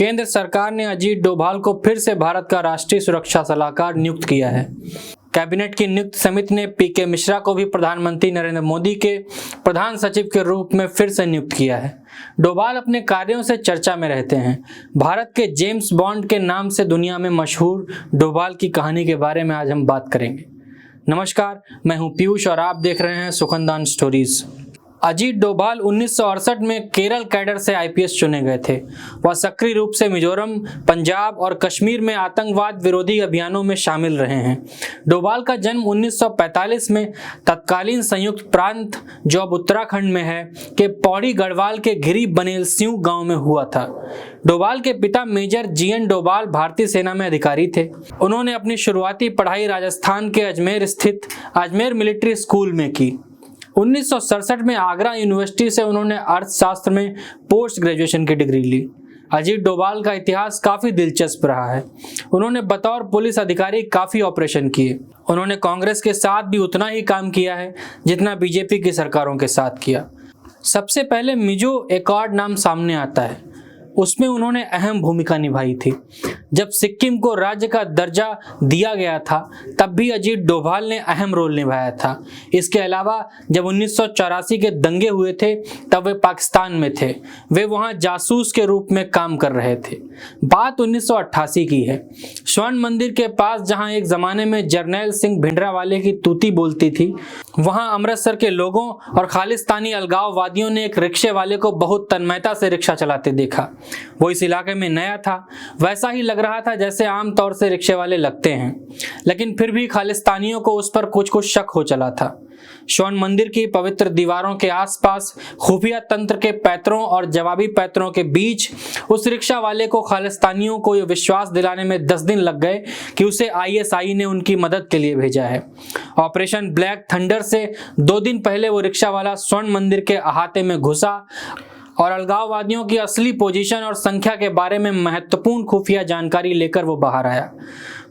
केंद्र सरकार ने अजीत डोभाल को फिर से भारत का राष्ट्रीय सुरक्षा सलाहकार नियुक्त किया है। कैबिनेट की नियुक्त समिति ने पीके मिश्रा को भी प्रधानमंत्री नरेंद्र मोदी के प्रधान सचिव के रूप में फिर से नियुक्त किया है। डोभाल अपने कार्यों से चर्चा में रहते हैं। भारत के जेम्स बॉन्ड के नाम से दुनिया में मशहूर डोभाल की कहानी के बारे में आज हम बात करेंगे। नमस्कार, मैं हूं पीयूष और आप देख रहे हैं सुखनदान स्टोरीज। अजीत डोभाल 1968 में केरल कैडर से आईपीएस चुने गए थे। वह सक्रिय रूप से मिजोरम, पंजाब और कश्मीर में आतंकवाद विरोधी अभियानों में शामिल रहे हैं। डोभाल का जन्म 1945 में तत्कालीन संयुक्त प्रांत, जो अब उत्तराखंड में है, के पौड़ी गढ़वाल के घिरी बनेल सिंह गांव में हुआ था। डोभाल के पिता मेजर जीएन डोभाल भारतीय सेना में अधिकारी थे। उन्होंने अपनी शुरुआती पढ़ाई राजस्थान के अजमेर स्थित अजमेर मिलिट्री स्कूल में की। 1967 में आगरा यूनिवर्सिटी से उन्होंने अर्थशास्त्र में पोस्ट ग्रेजुएशन की डिग्री ली। अजीत डोभाल का इतिहास काफी दिलचस्प रहा है। उन्होंने बतौर पुलिस अधिकारी काफी ऑपरेशन किए। उन्होंने कांग्रेस के साथ भी उतना ही काम किया है जितना बीजेपी की सरकारों के साथ किया। सबसे पहले मिजो एकॉर्ड नाम सामने आता है, उसमें उन्होंने अहम भूमिका निभाई थी। जब सिक्किम को राज्य का दर्जा दिया गया था तब भी अजीत डोभाल ने अहम रोल निभाया था। इसके अलावा जब 1984 के दंगे हुए थे तब वे पाकिस्तान में थे। वे वहां जासूस के रूप में काम कर रहे थे। बात 1988 की है। स्वर्ण मंदिर के पास जहां एक जमाने में जर्नैल सिंह भिंडरावाले की तूती बोलती थी, वहां अमृतसर के लोगों और खालिस्तानी अलगाववादियों ने एक रिक्शे वाले को बहुत तन्मयता से रिक्शा चलाते देखा। वो इस इलाके में नया था, वैसा ही लग रहा था जैसे आमतौर से रिक्शे वाले लगते हैं, लेकिन फिर भी खालिस्तानियों को उस पर कुछ शक हो चला था। स्वर्ण मंदिर की पवित्र दीवारों के आसपास खुफिया तंत्र के पैतरों और जवाबी पैतरों के बीच उस रिक्शा वाले को खालिस्तानियों को यह विश्वास दिलाने में 10 दिन लग गए कि उसे आईएसआई ने उनकी मदद के लिए भेजा है। ऑपरेशन ब्लैक थंडर से 2 दिन पहले वो रिक्शा वाला स्वर्ण मंदिर के अहाते में घुसा और अलगाववादियों की असली पोजीशन और संख्या के बारे में महत्वपूर्ण खुफिया जानकारी लेकर वो बाहर आया।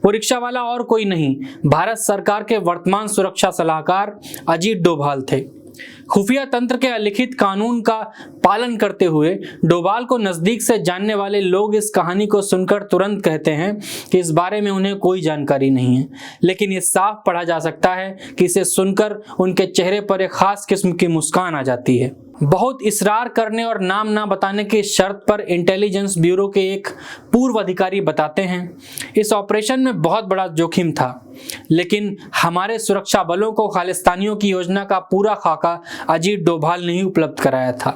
वो रिक्शा वाला और कोई नहीं, भारत सरकार के वर्तमान सुरक्षा सलाहकार अजीत डोभाल थे। खुफिया तंत्र के अलिखित कानून का पालन करते हुए डोभाल को नजदीक से जानने वाले लोग इस कहानी को सुनकर तुरंत कहते हैं कि इस बारे में उन्हें कोई जानकारी नहीं है, लेकिन ये साफ पढ़ा जा सकता है कि इसे सुनकर उनके चेहरे पर एक खास किस्म की मुस्कान आ जाती है। बहुत इसरार करने और नाम ना बताने की शर्त पर इंटेलिजेंस ब्यूरो के एक पूर्व अधिकारी बताते हैं, इस ऑपरेशन में बहुत बड़ा जोखिम था, लेकिन हमारे सुरक्षा बलों को खालिस्तानियों की योजना का पूरा खाका अजीत डोभाल ने ही उपलब्ध कराया था।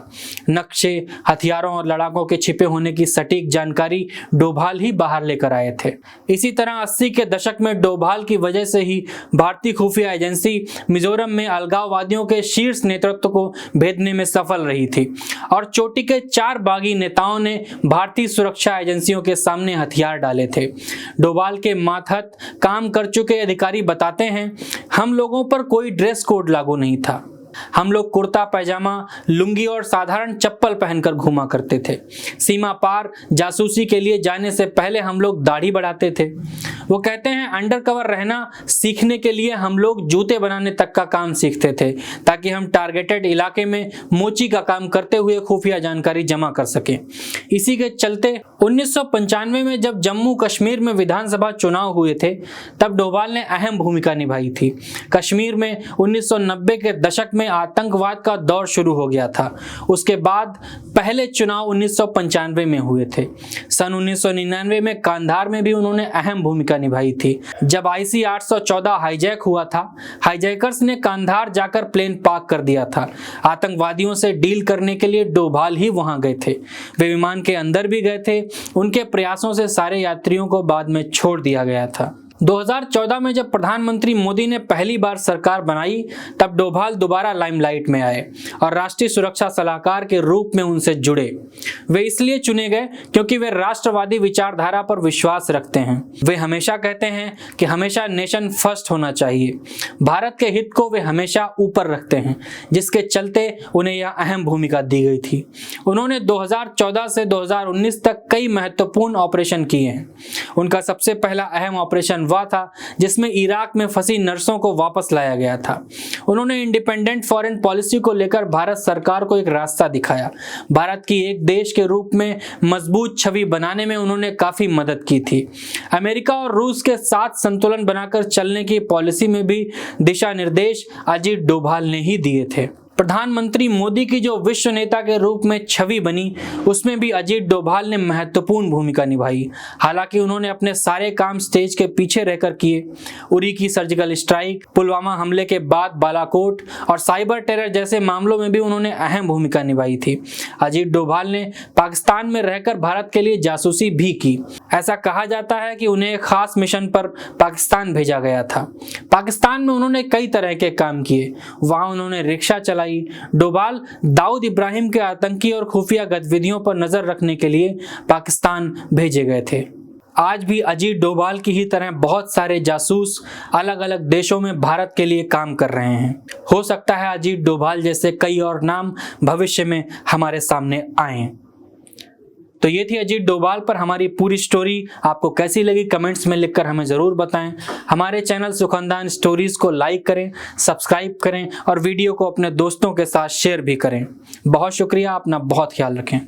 नक्शे, हथियारों और लड़ाकों के छिपे होने की सटीक जानकारी डोभाल ही बाहर लेकर आए थे। इसी तरह 80 के दशक में डोभाल की वजह से ही भारतीय खुफिया एजेंसी मिजोरम में अलगाववादियों के शीर्ष नेतृत्व को भेदने में सफल रही थी और चोटी के 4 बागी नेताओं ने भारतीय सुरक्षा एजेंसियों के सामने हथियार डाले थे। डोभाल के मातहत काम कर चुके अधिकारी बताते हैं, हम लोगों पर कोई ड्रेस कोड लागू नहीं था। हम लोग कुर्ता पैजामा, लुंगी और साधारण चप्पल पहनकर घूमा करते थे। सीमा पार जासूसी के लिए जाने से पहले हम लोग दाढ़ी बढ़ाते थे। वो कहते हैं, अंडरकवर रहना सीखने के लिए हम लोग जूते बनाने तक का काम सीखते थे, ताकि हम टारगेटेड इलाके में मोची का काम करते हुए खुफिया जानकारी जमा कर सकें। इसी के चलते 1995 में जब जम्मू कश्मीर में विधानसभा चुनाव हुए थे तब डोभाल ने अहम भूमिका निभाई थी। कश्मीर में 1990 के दशक में आतंकवाद का दौर शुरू हो गया था। उसके बाद पहले चुनाव 1995 में हुए थे। सन 1999 में कांधार में भी उन्होंने अहम भूमिका निभाई थी। जब IC 814 हाईजैक हुआ था, हाईजैकर्स ने कांधार जाकर प्लेन पार्क कर दिया था। आतंकवादियों से डील करने के लिए डोभाल ही वहां गए थे। वे विमान के अंदर भी गए थे। उनके प्रयासों से सारे यात्रियों को बाद में छोड़ दिया गया था। 2014 में जब प्रधानमंत्री मोदी ने पहली बार सरकार बनाई तब डोभाल दोबारा लाइमलाइट में आए और राष्ट्रीय सुरक्षा सलाहकार के रूप में उनसे जुड़े। वे इसलिए चुने गए क्योंकि वे राष्ट्रवादी विचारधारा पर विश्वास रखते हैं। वे हमेशा कहते हैं कि हमेशा नेशन फर्स्ट होना चाहिए। भारत के हित को वे हमेशा ऊपर रखते हैं, जिसके चलते उन्हें यह अहम भूमिका दी गई थी। उन्होंने 2014 से 2019 तक कई महत्वपूर्ण ऑपरेशन किए हैं। उनका सबसे पहला अहम ऑपरेशन हुआ था जिसमें इराक में फंसी नर्सों को वापस लाया गया था। उन्होंने इंडिपेंडेंट फॉरेन पॉलिसी को लेकर भारत सरकार को एक रास्ता दिखाया। भारत की एक देश के रूप में मजबूत छवि बनाने में उन्होंने काफी मदद की थी। अमेरिका और रूस के साथ संतुलन बनाकर चलने की पॉलिसी में भी दिशा निर्देश अजीत डोभाल ने ही दिए थे। प्रधानमंत्री मोदी की जो विश्व नेता के रूप में छवि बनी, उसमें भी अजीत डोभाल ने महत्वपूर्ण भूमिका निभाई। हालांकि उन्होंने अपने सारे काम स्टेज के पीछे रहकर किए। उरी की सर्जिकल स्ट्राइक, पुलवामा हमले के बाद बालाकोट और साइबर टेरर जैसे मामलों में भी उन्होंने अहम भूमिका निभाई थी। अजीत डोभाल ने पाकिस्तान में रहकर भारत के लिए जासूसी भी की। ऐसा कहा जाता है कि उन्हें एक खास मिशन पर पाकिस्तान भेजा गया था। पाकिस्तान में उन्होंने कई तरह के काम किए। वहां उन्होंने रिक्शा चलाई। डोभाल दाऊद इब्राहिम के आतंकी और खुफिया गतिविधियों पर नजर रखने के लिए पाकिस्तान भेजे गए थे। आज भी अजीत डोभाल की ही तरह बहुत सारे जासूस अलग अलग देशों में भारत के लिए काम कर रहे हैं। हो सकता है अजीत डोभाल जैसे कई और नाम भविष्य में हमारे सामने आए। तो ये थी अजीत डोभाल पर हमारी पूरी स्टोरी। आपको कैसी लगी कमेंट्स में लिखकर हमें ज़रूर बताएं। हमारे चैनल सुखनदान स्टोरीज को लाइक करें, सब्सक्राइब करें और वीडियो को अपने दोस्तों के साथ शेयर भी करें। बहुत शुक्रिया, अपना बहुत ख्याल रखें।